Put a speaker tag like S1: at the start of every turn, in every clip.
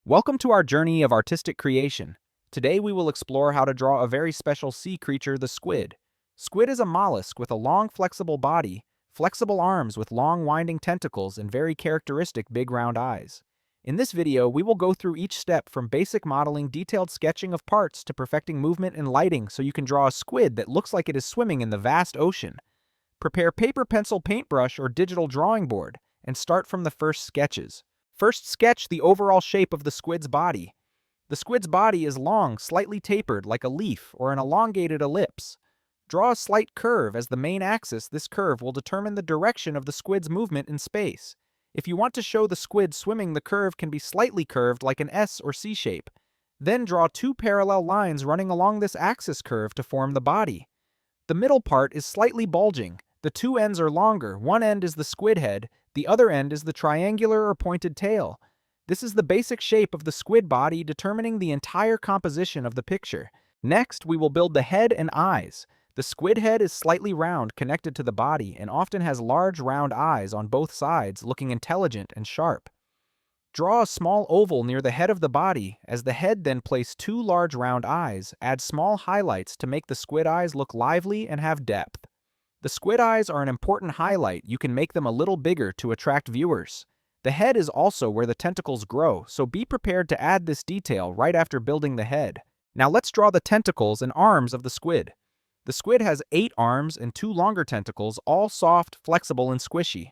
S1: Welcome to our journey of artistic creation. Today we will explore how to draw a very special sea creature, the squid. Squid is a mollusk with a long flexible body, flexible arms with long winding tentacles, and very characteristic big round eyes. In this video, we will go through each step from basic modeling, detailed sketching of parts, to perfecting movement and lighting so you can draw a squid that looks like it is swimming in the vast ocean. Prepare paper, pencil, paintbrush, or digital drawing board, and start from the first sketches. First, sketch the overall shape of the squid's body. The squid's body is long, slightly tapered like a leaf or an elongated ellipse. Draw a slight curve as the main axis. This curve will determine the direction of the squid's movement in space. If you want to show the squid swimming, the curve can be slightly curved like an S or C shape. Then draw two parallel lines running along this axis curve to form the body. The middle part is slightly bulging. The two ends are longer. One end is the squid head, the other end is the triangular or pointed tail. This is the basic shape of the squid body, determining the entire composition of the picture. Next, we will build the head and eyes. The squid head is slightly round, connected to the body, and often has large round eyes on both sides, looking intelligent and sharp. Draw a small oval near the head of the body. As the head, then place two large round eyes. Add small highlights to make the squid eyes look lively and have depth. The squid eyes are an important highlight. You can make them a little bigger to attract viewers. The head is also where the tentacles grow, so be prepared to add this detail right after building the head. Now let's draw the tentacles and arms of the squid. The squid has 8 arms and 2 longer tentacles, all soft, flexible, and squishy.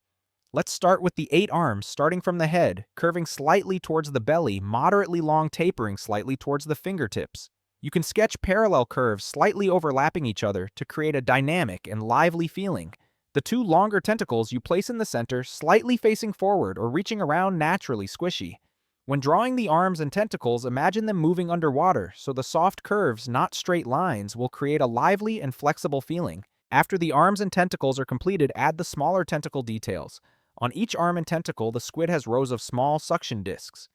S1: Let's start with the 8 arms, starting from the head, curving slightly towards the belly, moderately long, tapering slightly towards the fingertips. You can sketch parallel curves slightly overlapping each other to create a dynamic and lively feeling. The 2 longer tentacles you place in the center, slightly facing forward or reaching around, naturally squishy. When drawing the arms and tentacles, imagine them moving underwater, so the soft curves, not straight lines, will create a lively and flexible feeling. After the arms and tentacles are completed, add the smaller tentacle details. On each arm and tentacle, the squid has rows of small suction discs.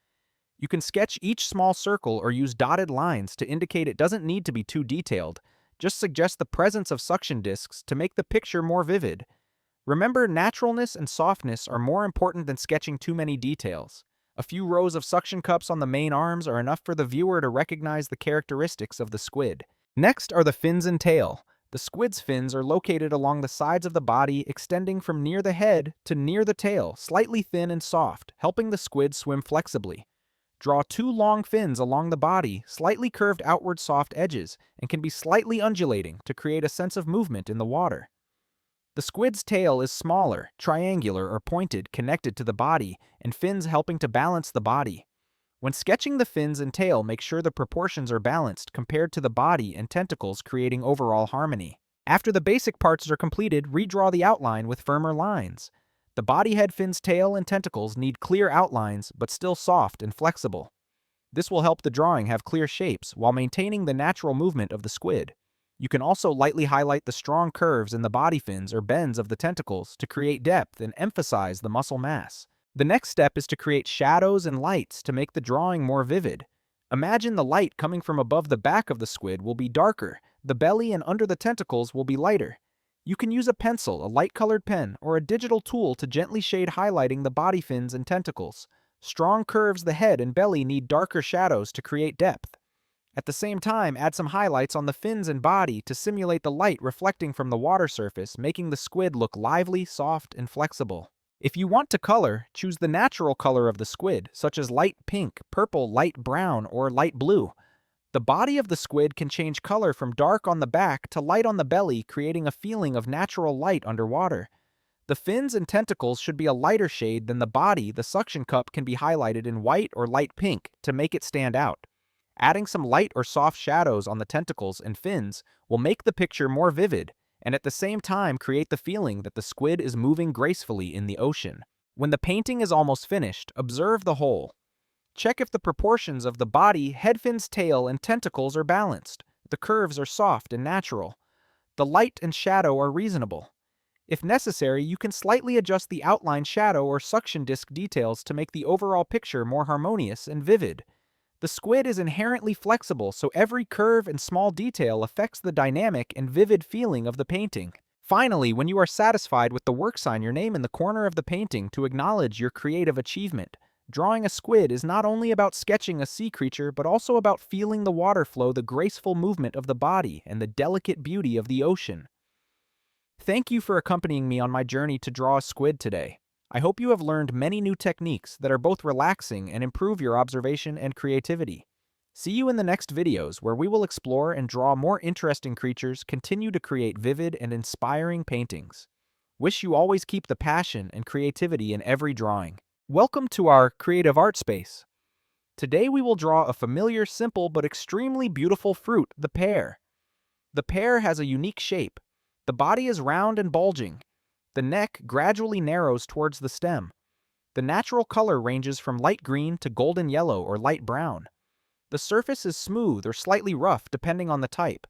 S1: You can sketch each small circle or use dotted lines to indicate it doesn't need to be too detailed. Just suggest the presence of suction discs to make the picture more vivid. Remember, naturalness and softness are more important than sketching too many details. A few rows of suction cups on the main arms are enough for the viewer to recognize the characteristics of the squid. Next are the fins and tail. The squid's fins are located along the sides of the body, extending from near the head to near the tail, slightly thin and soft, helping the squid swim flexibly. Draw 2 long fins along the body, slightly curved outward, soft edges, and can be slightly undulating to create a sense of movement in the water. The squid's tail is smaller, triangular or pointed, connected to the body, and fins helping to balance the body. When sketching the fins and tail, make sure the proportions are balanced compared to the body and tentacles, creating overall harmony. After the basic parts are completed, redraw the outline with firmer lines. The body, head, fins, tail, and tentacles need clear outlines, but still soft and flexible. This will help the drawing have clear shapes while maintaining the natural movement of the squid. You can also lightly highlight the strong curves in the body fins or bends of the tentacles to create depth and emphasize the muscle mass. The next step is to create shadows and lights to make the drawing more vivid. Imagine the light coming from above the back of the squid will be darker, the belly and under the tentacles will be lighter. You can use a pencil, a light-colored pen, or a digital tool to gently shade, highlighting the body fins and tentacles. Strong curves, the head and belly need darker shadows to create depth. At the same time, add some highlights on the fins and body to simulate the light reflecting from the water surface, making the squid look lively, soft, and flexible. If you want to color, choose the natural color of the squid, such as light pink, purple, light brown, or light blue. The body of the squid can change color from dark on the back to light on the belly, creating a feeling of natural light underwater. The fins and tentacles should be a lighter shade than the body. The suction cup can be highlighted in white or light pink to make it stand out. Adding some light or soft shadows on the tentacles and fins will make the picture more vivid, and at the same time create the feeling that the squid is moving gracefully in the ocean. When the painting is almost finished, observe the whole. Check if the proportions of the body, head, fins, tail, and tentacles are balanced. The curves are soft and natural. The light and shadow are reasonable. If necessary, you can slightly adjust the outline, shadow, or suction disc details to make the overall picture more harmonious and vivid. The squid is inherently flexible, so every curve and small detail affects the dynamic and vivid feeling of the painting. Finally, when you are satisfied with the work, sign your name in the corner of the painting to acknowledge your creative achievement. Drawing a squid is not only about sketching a sea creature, but also about feeling the water flow, the graceful movement of the body, and the delicate beauty of the ocean. Thank you for accompanying me on my journey to draw a squid today. I hope you have learned many new techniques that are both relaxing and improve your observation and creativity. See you in the next videos where we will explore and draw more interesting creatures, continue to create vivid and inspiring paintings. Wish you always keep the passion and creativity in every drawing. Welcome to our creative art space. Today we will draw a familiar, simple, but extremely beautiful fruit, the pear. The pear has a unique shape. The body is round and bulging. The neck gradually narrows towards the stem. The natural color ranges from light green to golden yellow or light brown. The surface is smooth or slightly rough depending on the type.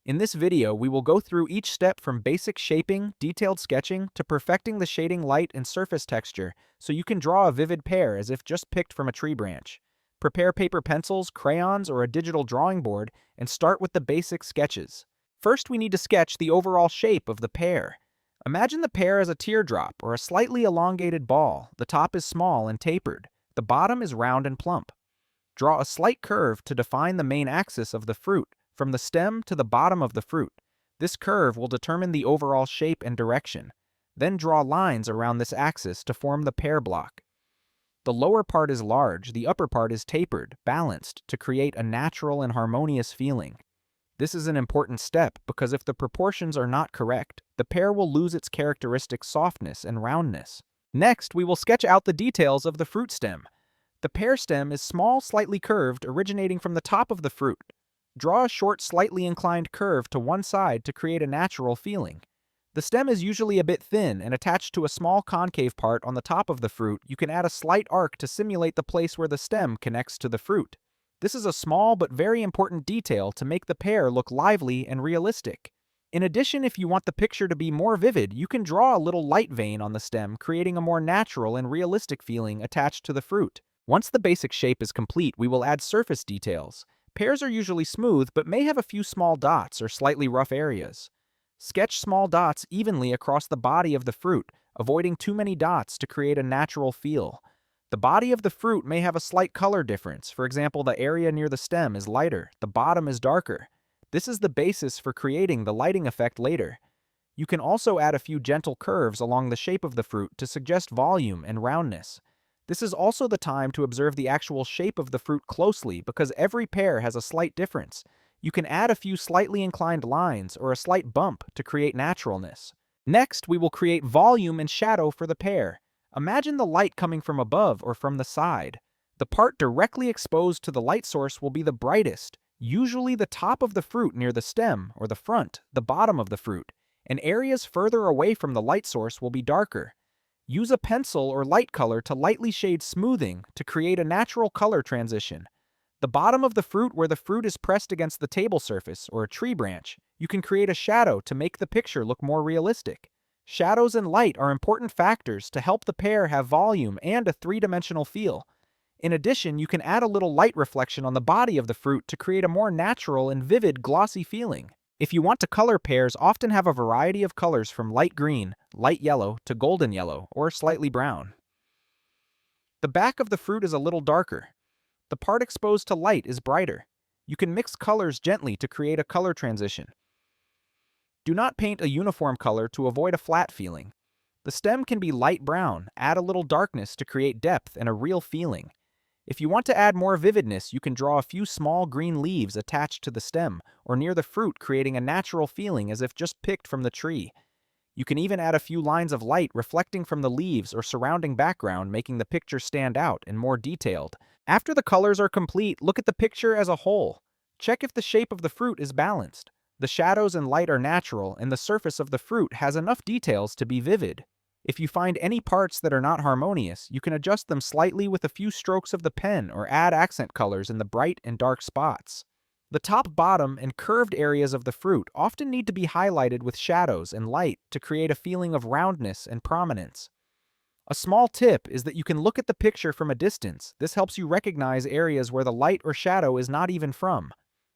S1: In this video, we will go through each step from basic shaping, detailed sketching, to perfecting the shading, light, and surface texture so you can draw a vivid pear as if just picked from a tree branch. Prepare paper pencils, crayons, or a digital drawing board and start with the basic sketches. First, we need to sketch the overall shape of the pear. Imagine the pear as a teardrop or a slightly elongated ball. The top is small and tapered. The bottom is round and plump. Draw a slight curve to define the main axis of the fruit, from the stem to the bottom of the fruit. This curve will determine the overall shape and direction. Then draw lines around this axis to form the pear block. The lower part is large, the upper part is tapered, balanced, to create a natural and harmonious feeling. This is an important step because if the proportions are not correct, the pear will lose its characteristic softness and roundness. Next, we will sketch out the details of the fruit stem. The pear stem is small, slightly curved, originating from the top of the fruit. Draw a short, slightly inclined curve to one side to create a natural feeling. The stem is usually a bit thin and attached to a small concave part on the top of the fruit. You can add a slight arc to simulate the place where the stem connects to the fruit. This is a small but very important detail to make the pear look lively and realistic. In addition, if you want the picture to be more vivid, you can draw a little light vein on the stem, creating a more natural and realistic feeling attached to the fruit. Once the basic shape is complete, we will add surface details. Pears are usually smooth, but may have a few small dots or slightly rough areas. Sketch small dots evenly across the body of the fruit, avoiding too many dots to create a natural feel. The body of the fruit may have a slight color difference. For example, the area near the stem is lighter, the bottom is darker. This is the basis for creating the lighting effect later. You can also add a few gentle curves along the shape of the fruit to suggest volume and roundness. This is also the time to observe the actual shape of the fruit closely because every pear has a slight difference. You can add a few slightly inclined lines or a slight bump to create naturalness. Next, we will create volume and shadow for the pear. Imagine the light coming from above or from the side. The part directly exposed to the light source will be the brightest, usually the top of the fruit near the stem or the front, the bottom of the fruit, and areas further away from the light source will be darker. Use a pencil or light color to lightly shade smoothing to create a natural color transition. The bottom of the fruit where the fruit is pressed against the table surface or a tree branch, you can create a shadow to make the picture look more realistic. Shadows and light are important factors to help the pear have volume and a three-dimensional feel. In addition, you can add a little light reflection on the body of the fruit to create a more natural and vivid glossy feeling. If you want to color, pears often have a variety of colors from light green, light yellow, to golden yellow, or slightly brown. The back of the fruit is a little darker. The part exposed to light is brighter. You can mix colors gently to create a color transition. Do not paint a uniform color to avoid a flat feeling. The stem can be light brown. Add a little darkness to create depth and a real feeling. If you want to add more vividness, you can draw a few small green leaves attached to the stem or near the fruit, creating a natural feeling as if just picked from the tree. You can even add a few lines of light reflecting from the leaves or surrounding background, making the picture stand out and more detailed. After the colors are complete, look at the picture as a whole. Check if the shape of the fruit is balanced. The shadows and light are natural, and the surface of the fruit has enough details to be vivid. If you find any parts that are not harmonious, you can adjust them slightly with a few strokes of the pen or add accent colors in the bright and dark spots. The top, bottom, and curved areas of the fruit often need to be highlighted with shadows and light to create a feeling of roundness and prominence. A small tip is that you can look at the picture from a distance. This helps you recognize areas where the light or shadow is not even from.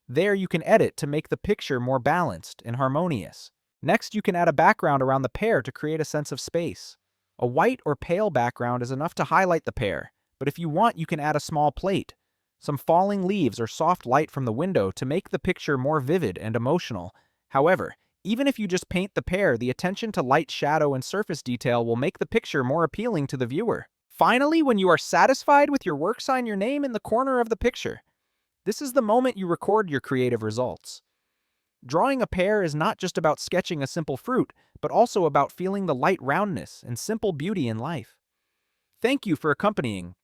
S1: There you can edit to make the picture more balanced and harmonious. Next, you can add a background around the pear to create a sense of space. A white or pale background is enough to highlight the pear, but if you want, you can add a small plate, some falling leaves or soft light from the window to make the picture more vivid and emotional. However, even if you just paint the pear, the attention to light, shadow, and surface detail will make the picture more appealing to the viewer. Finally, when you are satisfied with your work, sign your name in the corner of the picture. This is the moment you record your creative results. Drawing a pear is not just about sketching a simple fruit, but also about feeling the light roundness and simple beauty in life. Thank you for accompanying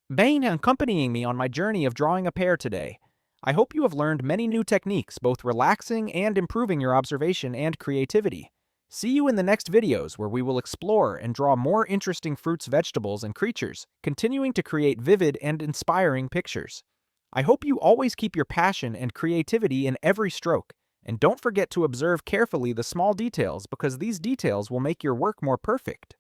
S1: me on my journey of drawing a pear today. I hope you have learned many new techniques, both relaxing and improving your observation and creativity. See you in the next videos where we will explore and draw more interesting fruits, vegetables, and creatures, continuing to create vivid and inspiring pictures. I hope you always keep your passion and creativity in every stroke, and don't forget to observe carefully the small details because these details will make your work more perfect.